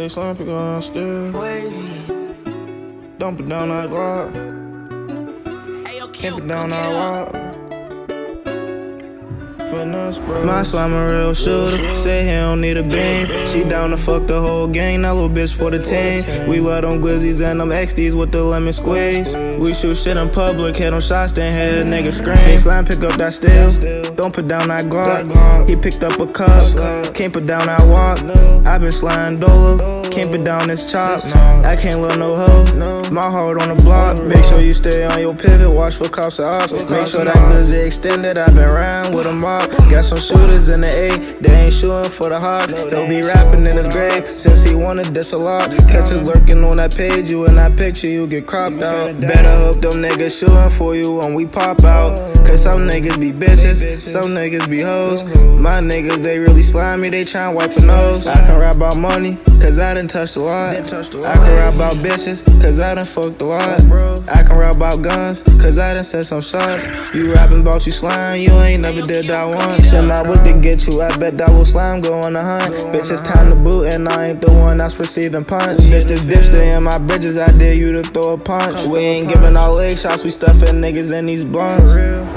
Say slime, pick on still. Dump it down that Glock. Keep it down that walk. Finesse, bro. My slime a real shooter. Say he don't need a beam. She down to fuck the whole gang. That little bitch for the team. We love them glizzies and them XDs with the lemon squeeze. We shoot shit in public. Hit them shots, then hear a nigga scream. Say slime, pick up that steel. Don't put down that Glock. He picked up a cup. Can't put down that walk. I been sliding Dolo. Can't put down this chop. I can't love no hoe. My heart on the block. Make sure you stay on your pivot. Watch for cops and ops. Make sure that glizzy extended. I been round with a mob. Got some shooters in the A. They ain't shooting for the Hawks. He'll be rapping in his grave since he wanted this a lot. Catch us lurking on that page. You in that picture, you get cropped out. Better hope them niggas shooting for you when we pop out. Cause some niggas be bitches, some niggas be hoes. My niggas, they really slimy, they tryna wipe a nose. I can rap about money, cause I done touched a lot. I can rap about bitches, cause I done fucked a lot. I can rap about guns, cause I done sent some shots. You rapping about you slime, you ain't never did that once. Send my whip to get you, I bet that will slime go on the hunt. Bitch, it's time to boot, and I ain't the one that's receiving punch. Bitch, this dip stay in my bridges, I dare you to throw a punch. We ain't giving all leg shots, we stuffing niggas in these blunts.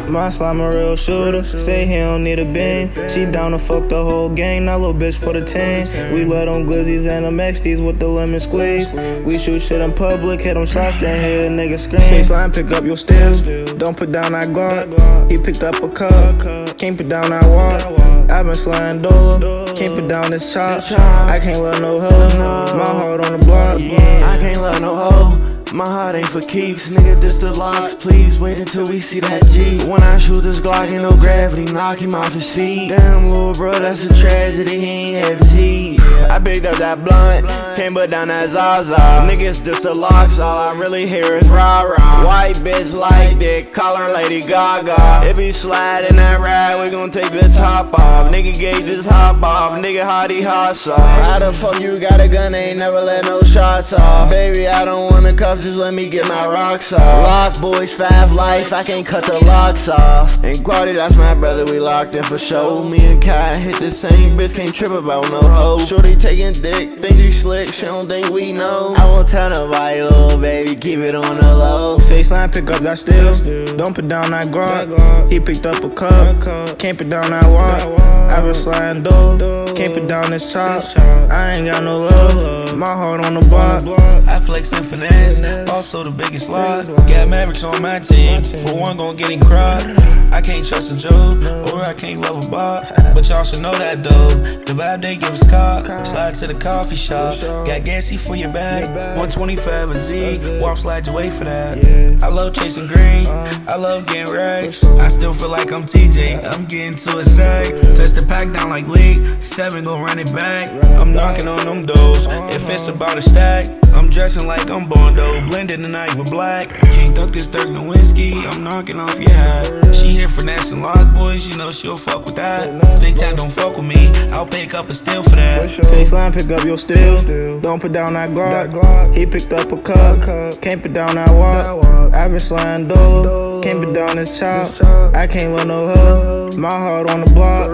My slime a real shooter, say he don't need a beam. She down to fuck the whole gang, that little bitch for the team. We love them glizzies and them XDs with the lemon squeeze. We shoot shit in public, hit them shots, then hear a nigga scream. Say slime, pick up your steals, don't put down that Glock. He picked up a cup, can't put down that walk. I been sliding Dolo, can't put down this chop. I can't love no hoe, my heart on the block. I can't love no hoe. My heart ain't for keeps, nigga, this the locks. Please wait until we see that G. When I shoot this Glock, ain't no gravity, knock him off his feet. Damn, little bro, that's a tragedy, he ain't have his heat. I picked up that blunt, can't put down that Zaza. Niggas, this the locks, all I really hear is rah-rah. White bitch like that, call her Lady Gaga. If he slide in that ride, we gon' take the top off. Nigga gauge just hop off, nigga hottie hot sauce. How the fuck you got a gun, ain't never let no shots off. Baby, I don't wanna cuff, just let me get my rocks off. Lock boys, 5 life, I can't cut the locks off. And Quadii, that's my brother, we locked in for show. Me and Kai hit the same bitch, can't trip about no hoe. Shorty taking dick, think you slick, she don't think we know. I won't tell nobody, little baby, keep it on the low. Say slime, pick up that steel, don't put down that Glock. He picked up a cup, can't put down that walk. I been sliding Dolo, can't put down this chop. I ain't got no love, my heart on the block. I flex and finesse, also the biggest loss. Got Mavericks on my team, for one gon' get him cropped. I can't trust a Joe, or I can't love a Bob. But y'all should know that though, the vibe they give us cop. Slide to the coffee shop, got gassy for your bag. 125 a Z, walk slide your way for that. I love chasing green, I love getting racks. I still feel like I'm TJ, I'm getting to a sack. Touch the pack down like League, 7 gon' run it back. I'm knocking on them doors, if it's about a stack. I'm dressing like I'm Bondo, blending the night with black. Can't duck this Dirk Nowinski, I'm knocking off your hat. She here finessing lock boys, you know she'll fuck with that. Think that don't fuck with me, I'll pick up a steal for that. Say slime, pick up your steel, don't put down that Glock. He picked up a cup, can't put down that walk. I been sliding Dolo, can't put down this chop. I can't let no hoe, my heart on the block.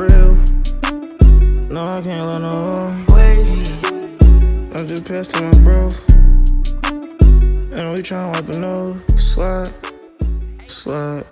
No, I can't let no hoe. I just passed to my bro, and we tryna wipe a nose. Slide, slide.